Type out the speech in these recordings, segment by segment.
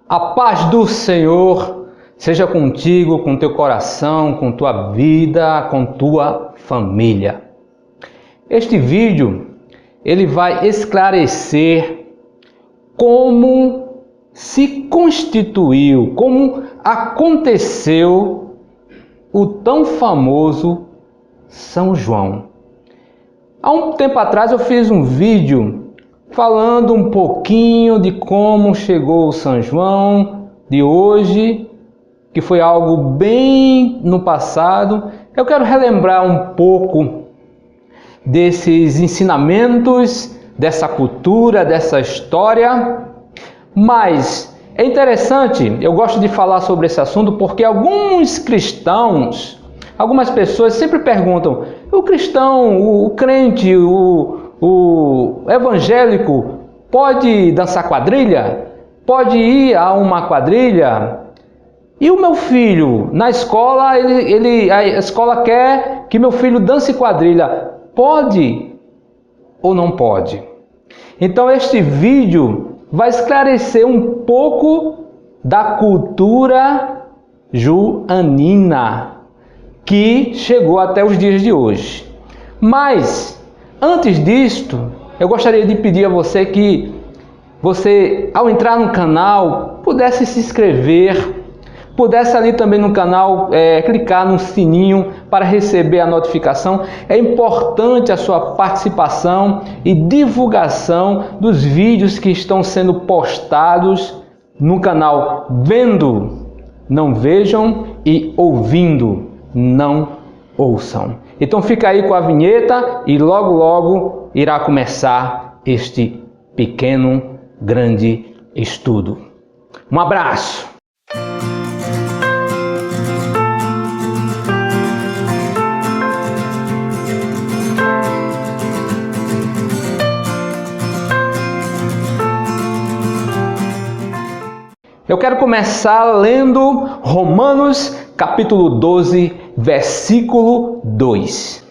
A paz do Senhor seja contigo, com teu coração, com tua vida, com tua família. Este vídeo, ele vai esclarecer como se constituiu, como aconteceu o tão famoso São João. Há um tempo atrás eu fiz um vídeo falando um pouquinho de como chegou o São João de hoje, que foi algo bem no passado. Eu quero relembrar um pouco desses ensinamentos, dessa cultura, dessa história, mas é interessante, eu gosto de falar sobre esse assunto porque alguns cristãos, algumas pessoas sempre perguntam: o cristão, o crente, o evangélico pode dançar quadrilha? Pode ir a uma quadrilha? E o meu filho, na escola, a escola quer que meu filho dance quadrilha. Pode ou não pode? Então este vídeo vai esclarecer um pouco da cultura joanina que chegou até os dias de hoje. Mas antes disto, eu gostaria de pedir a você que você, ao entrar no canal, pudesse se inscrever, pudesse ali também no canal clicar no sininho para receber a notificação. É importante a sua participação e divulgação dos vídeos que estão sendo postados no canal. Vendo, não vejam, e ouvindo, não ouçam. Então fica aí com a vinheta e logo logo irá começar este pequeno, grande estudo. Um abraço! Eu quero começar lendo Romanos capítulo 12, versículo 2.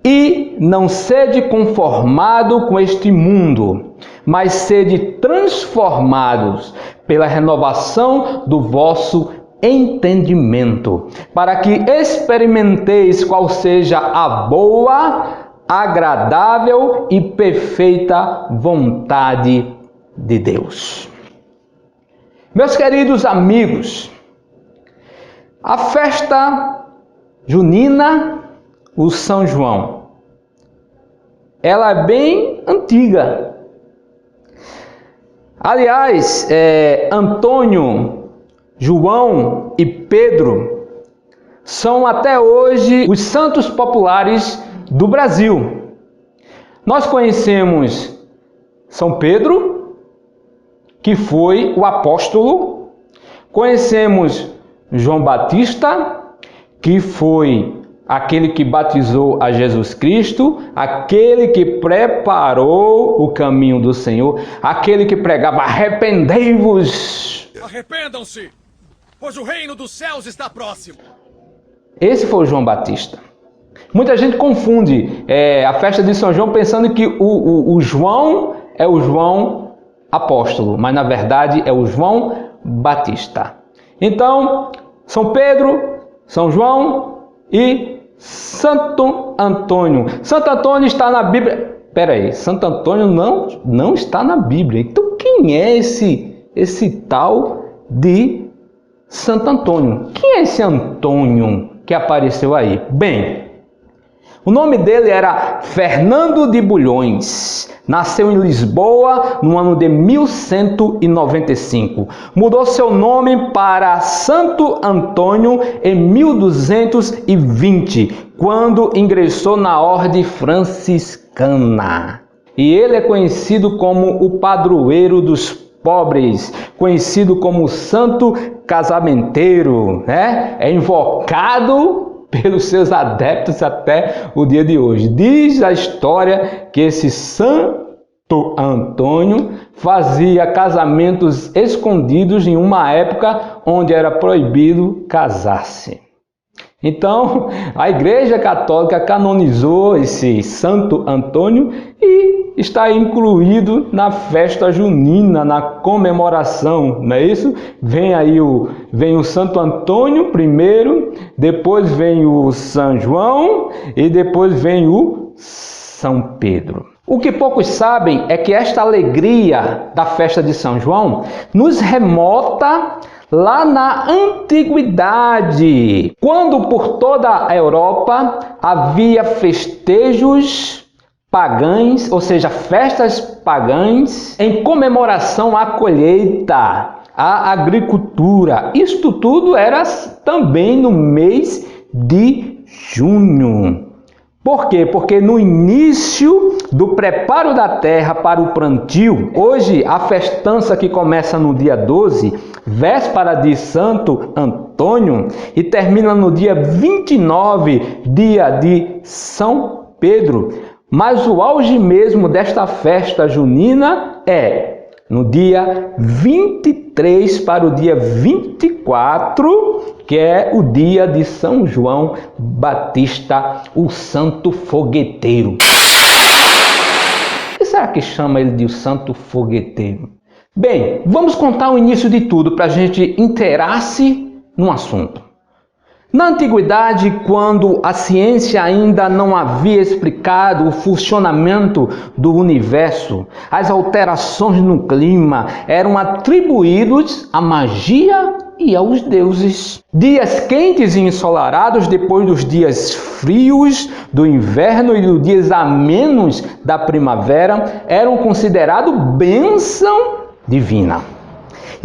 E não sede conformado com este mundo, mas sede transformados pela renovação do vosso entendimento, para que experimenteis qual seja a boa, agradável e perfeita vontade de Deus. Meus queridos amigos, a festa junina, o São João, ela é bem antiga. Aliás, Antônio, João e Pedro são até hoje os santos populares do Brasil. Nós conhecemos São Pedro, que foi o apóstolo. Conhecemos João Batista, que foi aquele que batizou a Jesus Cristo, aquele que preparou o caminho do Senhor, aquele que pregava: arrependei-vos. Arrependam-se, pois o reino dos céus está próximo. Esse foi o João Batista. Muita gente confunde a festa de São João pensando que o João é o João apóstolo, mas na verdade é o João Batista. Então, São Pedro, São João e Santo Antônio. Santo Antônio está na Bíblia. Espera aí, Santo Antônio não está na Bíblia. Então quem é esse tal de Santo Antônio? Quem é esse Antônio que apareceu aí? Bem, o nome dele era Fernando de Bulhões. Nasceu em Lisboa no ano de 1195. Mudou seu nome para Santo Antônio em 1220, quando ingressou na ordem franciscana. E ele é conhecido como o padroeiro dos pobres, conhecido como Santo Casamenteiro, né? É invocado pelos seus adeptos até o dia de hoje. Diz a história que esse Santo Antônio fazia casamentos escondidos em uma época onde era proibido casar-se. Então, a Igreja Católica canonizou esse Santo Antônio e está incluído na festa junina, na comemoração, não é isso? Vem aí vem o Santo Antônio primeiro, depois vem o São João e depois vem o São Pedro. O que poucos sabem é que esta alegria da festa de São João nos remota lá na antiguidade, quando por toda a Europa havia festejos pagãs, ou seja, festas pagãs em comemoração à colheita, à agricultura. Isto tudo era também no mês de junho. Por quê? Porque no início do preparo da terra para o plantio, hoje a festança que começa no dia 12, véspera de Santo Antônio, e termina no dia 29, dia de São Pedro. Mas o auge mesmo desta festa junina é no dia 23 para o dia 24, que é o dia de São João Batista, o Santo Fogueteiro. O que será que chama ele de o Santo Fogueteiro? Bem, vamos contar o início de tudo para a gente inteirar-se no assunto. Na antiguidade, quando a ciência ainda não havia explicado o funcionamento do universo, as alterações no clima eram atribuídos à magia e aos deuses. Dias quentes e ensolarados depois dos dias frios do inverno e dos dias amenos da primavera eram considerados bênção divina.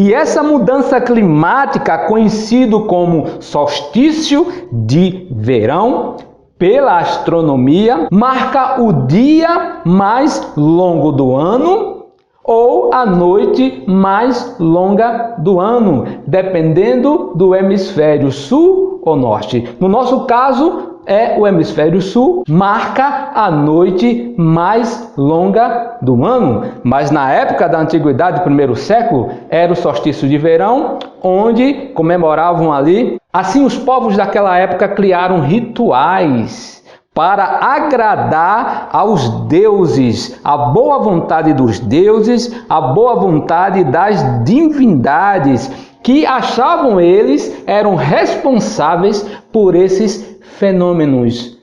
E essa mudança climática, conhecido como solstício de verão, pela astronomia, marca o dia mais longo do ano ou a noite mais longa do ano, dependendo do hemisfério sul ou norte. No nosso caso, o hemisfério sul, marca a noite mais longa do ano. Mas na época da antiguidade, primeiro século, era o solstício de verão, onde comemoravam ali. Assim, os povos daquela época criaram rituais para agradar aos deuses, a boa vontade dos deuses, a boa vontade das divindades, que achavam eles eram responsáveis por esses fenômenos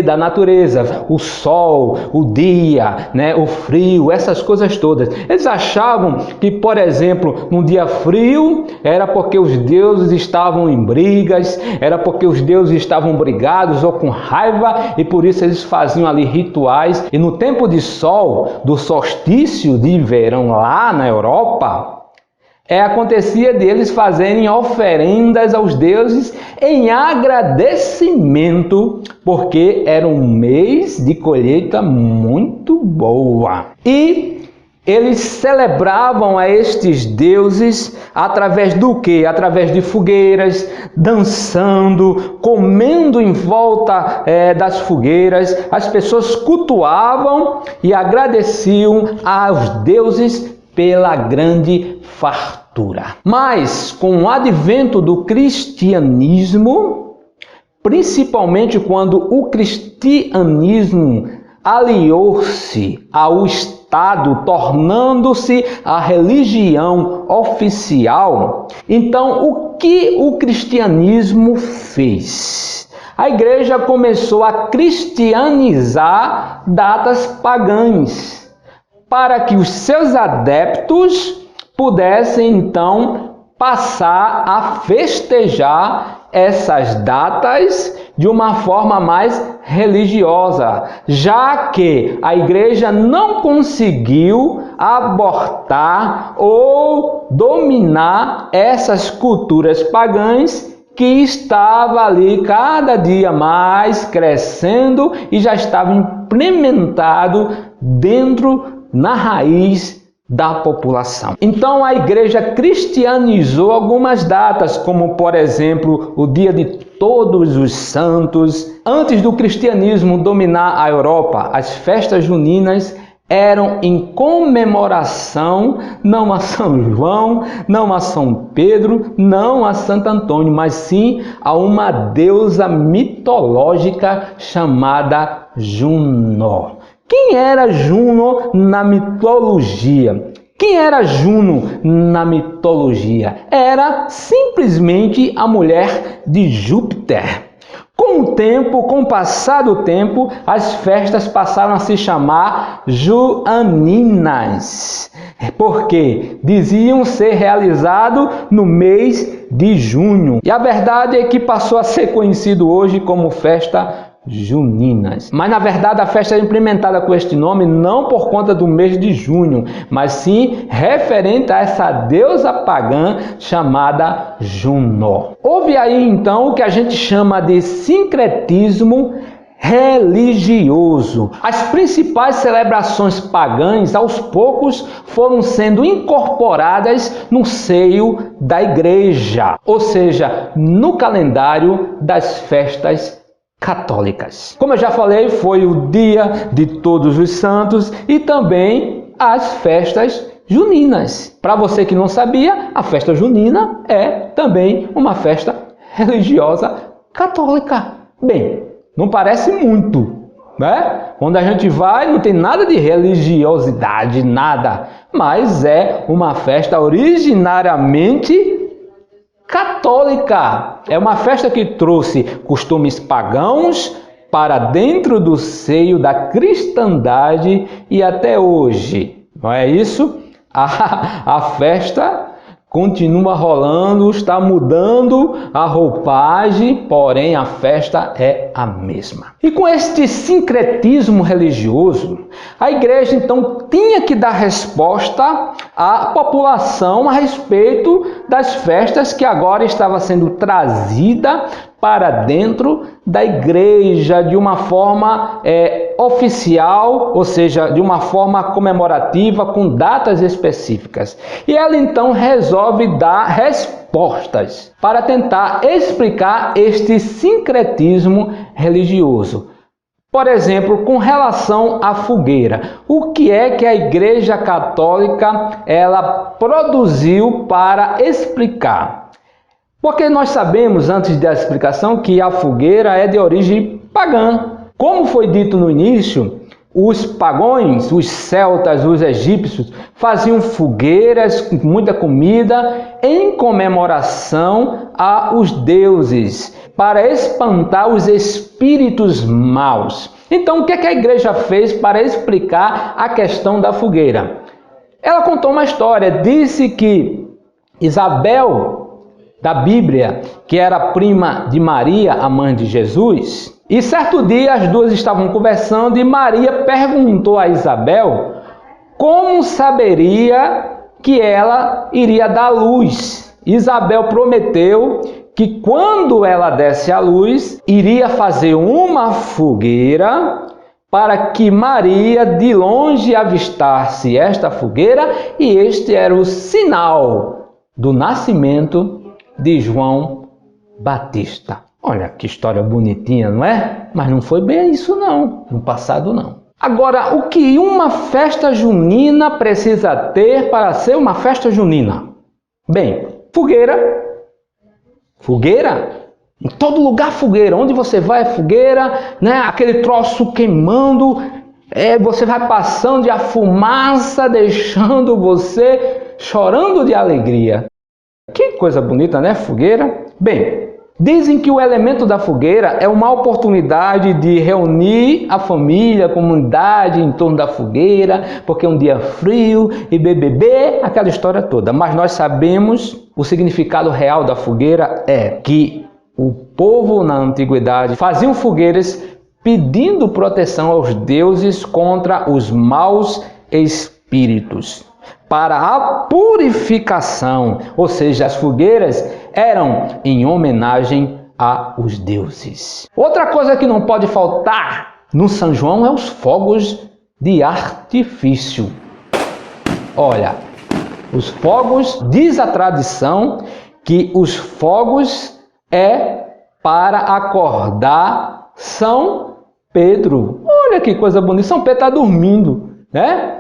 da natureza, o sol, o dia, o frio, essas coisas todas. Eles achavam que, por exemplo, num dia frio era porque os deuses estavam em brigas, era porque os deuses estavam brigados ou com raiva, e por isso eles faziam ali rituais. E no tempo de sol, do solstício de verão lá na Europa, acontecia deles fazerem oferendas aos deuses em agradecimento, porque era um mês de colheita muito boa. E eles celebravam a estes deuses através do quê? Através de fogueiras, dançando, comendo em volta das fogueiras. As pessoas cultuavam e agradeciam aos deuses pela grande fartura. Mas com o advento do cristianismo, principalmente quando o cristianismo aliou-se ao Estado, tornando-se a religião oficial, então o que o cristianismo fez? A igreja começou a cristianizar datas pagãs, para que os seus adeptos pudessem então passar a festejar essas datas de uma forma mais religiosa, já que a igreja não conseguiu abortar ou dominar essas culturas pagãs que estava ali cada dia mais crescendo e já estava implementado na raiz da população. Então a igreja cristianizou algumas datas, como por exemplo o dia de Todos os Santos. Antes do cristianismo dominar a Europa, as festas juninas eram em comemoração não a São João, não a São Pedro, não a Santo Antônio, mas sim a uma deusa mitológica chamada Juno, Quem era Juno na mitologia? Quem era Juno na mitologia? Era simplesmente a mulher de Júpiter. Com o tempo, com o passar do tempo, as festas passaram a se chamar joaninas, porque diziam ser realizado no mês de junho. E a verdade é que passou a ser conhecido hoje como festa juninas. Mas na verdade a festa é implementada com este nome não por conta do mês de junho, mas sim referente a essa deusa pagã chamada Juno. Houve aí então o que a gente chama de sincretismo religioso. As principais celebrações pagãs aos poucos foram sendo incorporadas no seio da igreja, ou seja, no calendário das festas católicas. Como eu já falei, foi o dia de Todos os Santos e também as festas juninas. Para você que não sabia, a festa junina é também uma festa religiosa católica. Bem, não parece muito, né? Quando a gente vai, não tem nada de religiosidade, nada, mas é uma festa originariamente católica. É uma festa que trouxe costumes pagãos para dentro do seio da cristandade e até hoje, não é isso? A festa continua rolando, está mudando a roupagem, porém a festa é a mesma. E com este sincretismo religioso, a igreja então tinha que dar resposta à população a respeito das festas que agora estava sendo trazida para dentro da igreja de uma forma oficial, ou seja, de uma forma comemorativa, com datas específicas. E ela então resolve dar respostas para tentar explicar este sincretismo religioso. Por exemplo, com relação à fogueira, o que é que a Igreja Católica ela produziu para explicar? Porque nós sabemos, antes da explicação, que a fogueira é de origem pagã. Como foi dito no início, os pagões, os celtas, os egípcios, faziam fogueiras com muita comida em comemoração aos deuses, para espantar os espíritos maus. Então, o que a igreja fez para explicar a questão da fogueira? Ela contou uma história, disse que Isabel, da Bíblia, que era prima de Maria, a mãe de Jesus, e certo dia as duas estavam conversando e Maria perguntou a Isabel como saberia que ela iria dar luz. Isabel prometeu que quando ela desse à luz, iria fazer uma fogueira para que Maria de longe avistasse esta fogueira, e este era o sinal do nascimento de João Batista. Olha que história bonitinha, não é? Mas não foi bem isso não, no passado não. Agora, o que uma festa junina precisa ter para ser uma festa junina? Bem, fogueira. Fogueira? Em todo lugar fogueira. Onde você vai é fogueira, né? Aquele troço queimando, você vai passando e a fumaça deixando você chorando de alegria. Que coisa bonita, né? Fogueira. Bem, dizem que o elemento da fogueira é uma oportunidade de reunir a família, a comunidade em torno da fogueira, porque é um dia frio e beber, aquela história toda. Mas nós sabemos o significado real da fogueira é que o povo na antiguidade faziam fogueiras pedindo proteção aos deuses contra os maus espíritos, para a purificação, ou seja, as fogueiras eram em homenagem aos deuses. Outra coisa que não pode faltar no São João é os fogos de artifício. Olha, os fogos, diz a tradição que os fogos é para acordar São Pedro. Olha que coisa bonita, São Pedro está dormindo, né?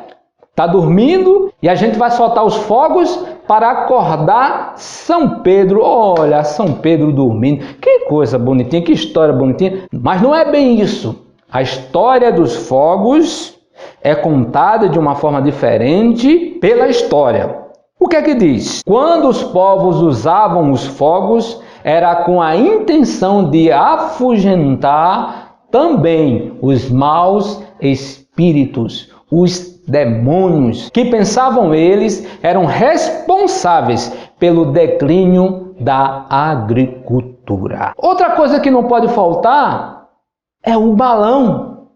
Está dormindo e a gente vai soltar os fogos para acordar São Pedro. Olha, São Pedro dormindo. Que coisa bonitinha, que história bonitinha. Mas não é bem isso. A história dos fogos é contada de uma forma diferente pela história. O que é que diz? Quando os povos usavam os fogos, era com a intenção de afugentar também os maus espíritos, os demônios, que pensavam eles eram responsáveis pelo declínio da agricultura. Outra coisa que não pode faltar é o balão.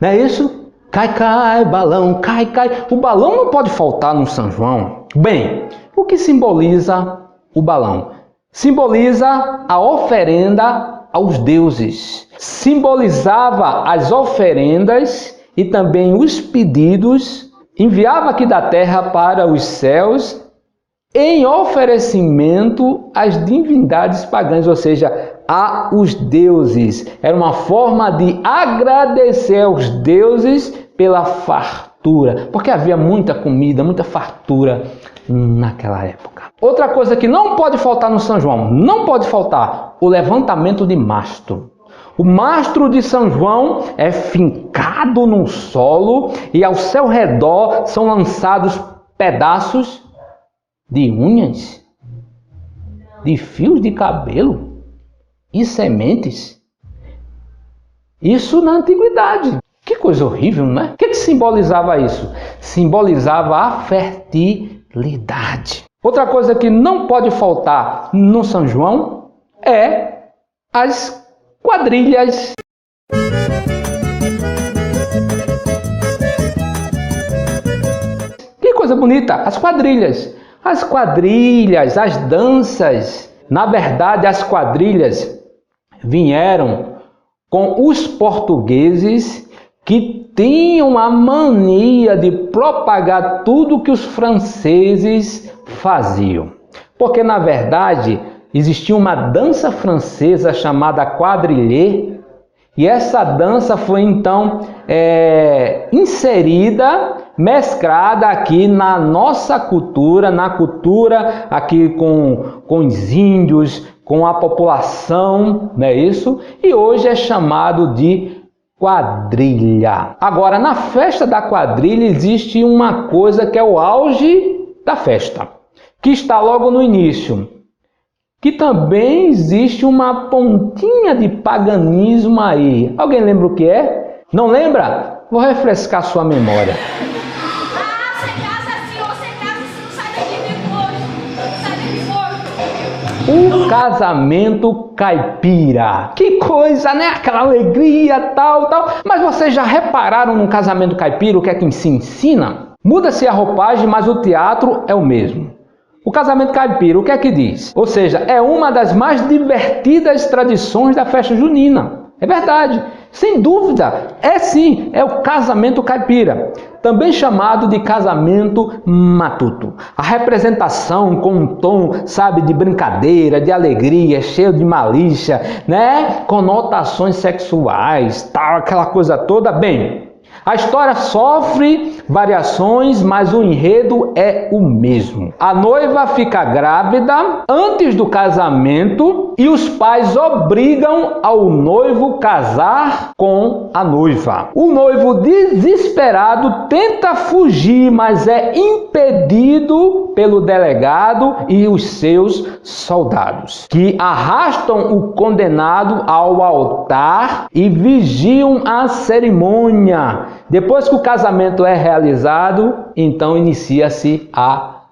Não é isso? Cai, cai, balão, cai, cai. O balão não pode faltar no São João. Bem, o que simboliza o balão? Simboliza a oferenda aos deuses. Simbolizava as oferendas e também os pedidos, enviava aqui da terra para os céus em oferecimento às divindades pagãs, ou seja, aos deuses. Era uma forma de agradecer aos deuses pela fartura, porque havia muita comida, muita fartura naquela época. Outra coisa que não pode faltar no São João, não pode faltar, o levantamento de mastro. O mastro de São João é fincado no solo e ao seu redor são lançados pedaços de unhas, de fios de cabelo e sementes. Isso na antiguidade. Que coisa horrível, não é? O que simbolizava isso? Simbolizava a fertilidade. Outra coisa que não pode faltar no São João é as quadrilhas. Que coisa bonita, as quadrilhas. As quadrilhas, as danças. Na verdade, as quadrilhas vieram com os portugueses que tinham a mania de propagar tudo que os franceses faziam. Porque, na verdade, existia uma dança francesa chamada quadrille, e essa dança foi então inserida, mesclada aqui na nossa cultura, na cultura aqui com os índios, com a população, não é isso? E hoje é chamado de quadrilha. Agora, na festa da quadrilha existe uma coisa que é o auge da festa, que está logo no início, que também existe uma pontinha de paganismo aí. Alguém lembra o que é? Não lembra? Vou refrescar sua memória. O casamento caipira. Que coisa, né? Aquela alegria, tal. Mas vocês já repararam no casamento caipira o que é que se ensina? Muda-se a roupagem, mas o teatro é o mesmo. O casamento caipira, o que é que diz? Ou seja, é uma das mais divertidas tradições da festa junina. É verdade, sem dúvida, é sim, é o casamento caipira, também chamado de casamento matuto. A representação com um tom, sabe, de brincadeira, de alegria, cheio de malícia, né? Conotações sexuais, tal, aquela coisa toda. Bem, a história sofre variações, mas o enredo é o mesmo. A noiva fica grávida antes do casamento e os pais obrigam ao noivo casar com a noiva. O noivo, desesperado, tenta fugir, mas é impedido pelo delegado e os seus soldados, que arrastam o condenado ao altar e vigiam a cerimônia. Depois que o casamento é realizado, então inicia-se a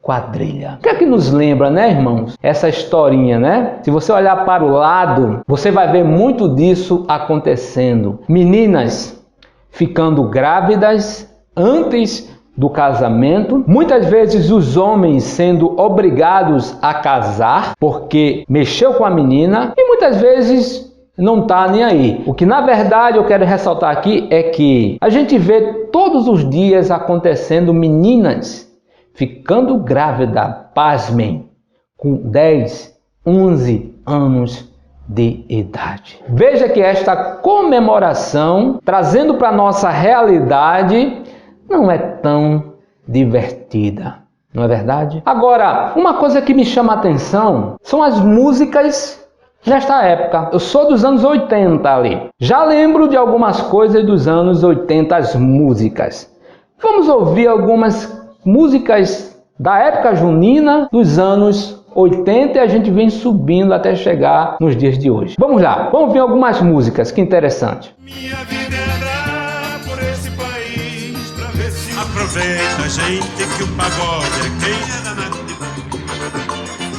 quadrilha. O que é que nos lembra, né, irmãos? Essa historinha, né? Se você olhar para o lado, você vai ver muito disso acontecendo. Meninas ficando grávidas antes do casamento, muitas vezes os homens sendo obrigados a casar porque mexeu com a menina, e muitas vezes não está nem aí. O que na verdade eu quero ressaltar aqui é que a gente vê todos os dias acontecendo meninas ficando grávidas, pasmem, com 10, 11 anos de idade. Veja que esta comemoração, trazendo para a nossa realidade, não é tão divertida, não é verdade? Agora, uma coisa que me chama a atenção são as músicas nesta época. Eu sou dos anos 80 ali. Já lembro de algumas coisas dos anos 80, as músicas. Vamos ouvir algumas músicas da época junina dos anos 80 e a gente vem subindo até chegar nos dias de hoje. Vamos lá, vamos ver algumas músicas, que interessante. Minha vida é andar por esse país pra ver se aproveita, gente, que o pagode é quem é danado de bom.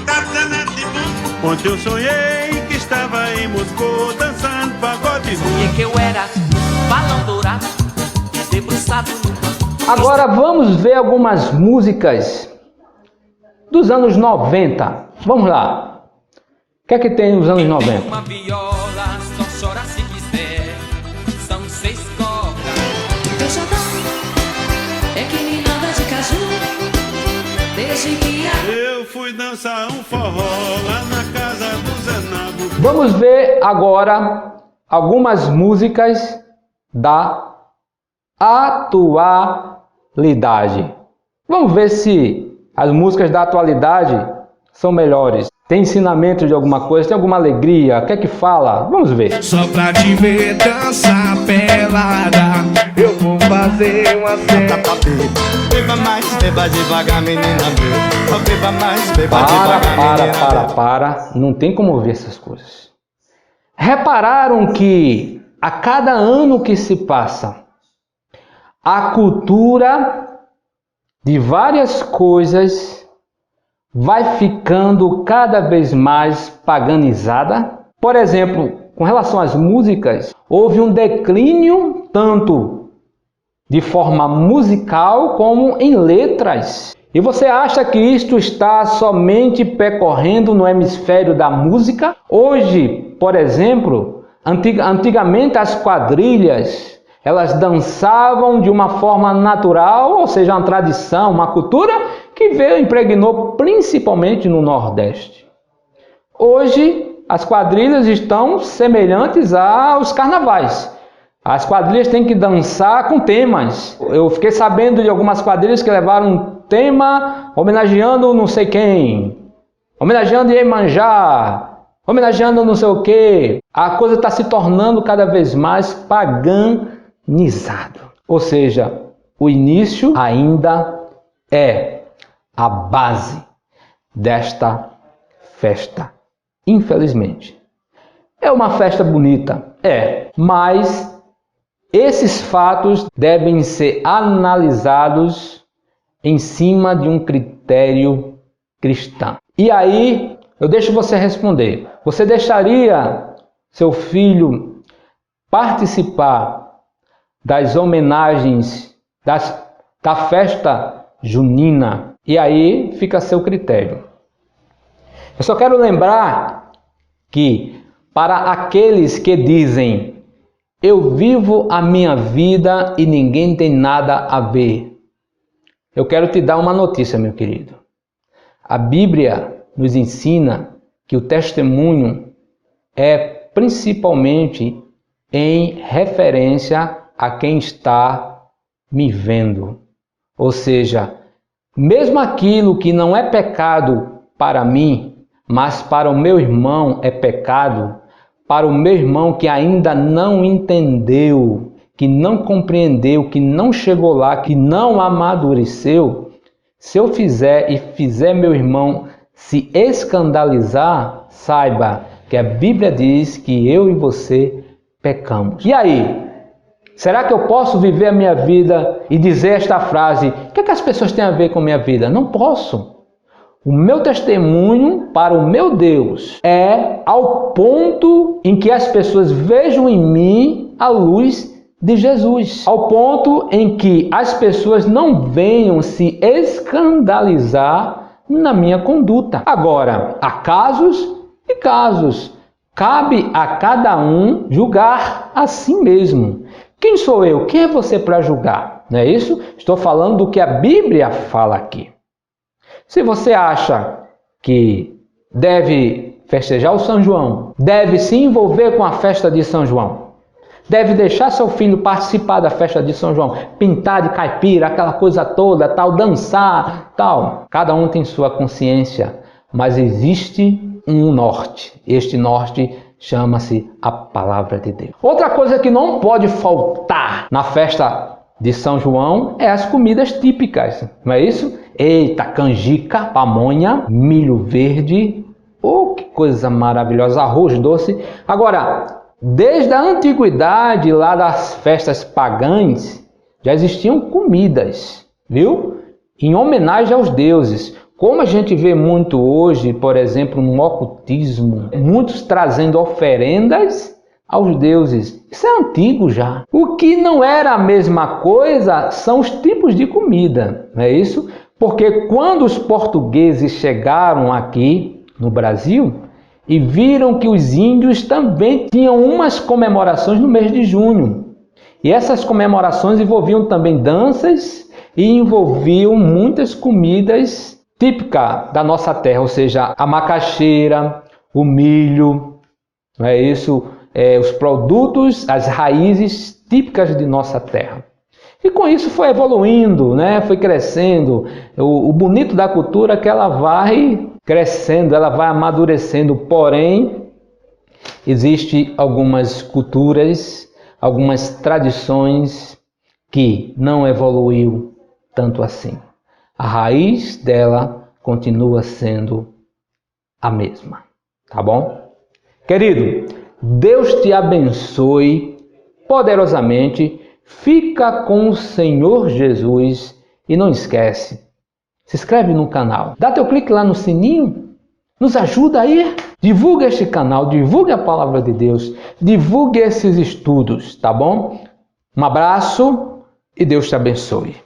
Tá danado de bom. Ontem eu sonhei que estava em Moscou dançando pagode. Sonhei que eu era balão dourado, debruçado no banco. Agora vamos ver algumas músicas dos anos 90. Vamos lá. O que é que tem nos anos 90? Uma viola, só chora se quiser. São 6 cordas. Beijadão é que me nada de caju. Desde que Eu fui dançar um forró lá na casa do Zé Nabo. Vamos ver agora algumas músicas da atualidade. Vamos ver se as músicas da atualidade são melhores. Tem ensinamento de alguma coisa, tem alguma alegria, o que é que fala? Vamos ver. Só pra te ver dançar pelada, eu vou fazer uma cena. Beba mais, beba devagar, menina, beba mais, beba devagar, Para. Não tem como ouvir essas coisas. Repararam que a cada ano que se passa, a cultura de várias coisas vai ficando cada vez mais paganizada? Por exemplo, com relação às músicas, houve um declínio tanto de forma musical como em letras. E você acha que isto está somente percorrendo no hemisfério da música? Hoje, por exemplo, antigamente as quadrilhas, elas dançavam de uma forma natural, ou seja, uma tradição, uma cultura que veio e impregnou principalmente no Nordeste. Hoje, as quadrilhas estão semelhantes aos carnavais. As quadrilhas têm que dançar com temas. Eu fiquei sabendo de algumas quadrilhas que levaram um tema homenageando não sei quem, homenageando Iemanjá, homenageando não sei o quê. A coisa está se tornando cada vez mais paganizado. Ou seja, o início ainda é a base desta festa. Infelizmente. É uma festa bonita, mas esses fatos devem ser analisados em cima de um critério cristão. E aí, eu deixo você responder. Você deixaria seu filho participar das homenagens da festa junina? E aí fica a seu critério. Eu só quero lembrar que para aqueles que dizem eu vivo a minha vida e ninguém tem nada a ver, eu quero te dar uma notícia, meu querido. A Bíblia nos ensina que o testemunho é principalmente em referência a quem está me vendo. Ou seja, mesmo aquilo que não é pecado para mim, mas para o meu irmão é pecado, para o meu irmão que ainda não entendeu, que não compreendeu, que não chegou lá, que não amadureceu, se eu fizer e fizer meu irmão se escandalizar, saiba que a Bíblia diz que eu e você pecamos. E aí? Será que eu posso viver a minha vida e dizer esta frase? O que é que as pessoas têm a ver com a minha vida? Não posso. O meu testemunho para o meu Deus é ao ponto em que as pessoas vejam em mim a luz de Jesus. Ao ponto em que as pessoas não venham se escandalizar na minha conduta. Agora, há casos e casos. Cabe a cada um julgar a si mesmo. Quem sou eu? Quem é você para julgar? Não é isso? Estou falando do que a Bíblia fala aqui. Se você acha que deve festejar o São João, deve se envolver com a festa de São João, deve deixar seu filho participar da festa de São João, pintar de caipira, aquela coisa toda, tal, dançar, tal. Cada um tem sua consciência, mas existe um norte. Este norte chama-se a Palavra de Deus. Outra coisa que não pode faltar na festa de São João é as comidas típicas, não é isso? Eita, canjica, pamonha, milho verde, oh, que coisa maravilhosa, arroz doce. Agora, desde a antiguidade, lá das festas pagãs, já existiam comidas, viu? Em homenagem aos deuses. Como a gente vê muito hoje, por exemplo, no ocultismo, muitos trazendo oferendas aos deuses. Isso é antigo já. O que não era a mesma coisa são os tipos de comida, não é isso? Porque quando os portugueses chegaram aqui no Brasil e viram que os índios também tinham umas comemorações no mês de junho. E essas comemorações envolviam também danças e envolviam muitas comidas típica da nossa terra, ou seja, a macaxeira, o milho, não é isso? Os produtos, as raízes típicas de nossa terra. E com isso foi evoluindo, né? Foi crescendo. O bonito da cultura é que ela vai crescendo, ela vai amadurecendo, porém, existem algumas culturas, algumas tradições que não evoluiu tanto assim. A raiz dela continua sendo a mesma, tá bom? Querido, Deus te abençoe poderosamente, fica com o Senhor Jesus e não esquece, se inscreve no canal, dá teu clique lá no sininho, nos ajuda aí, divulga este canal, divulgue a palavra de Deus, divulgue esses estudos, tá bom? Um abraço e Deus te abençoe.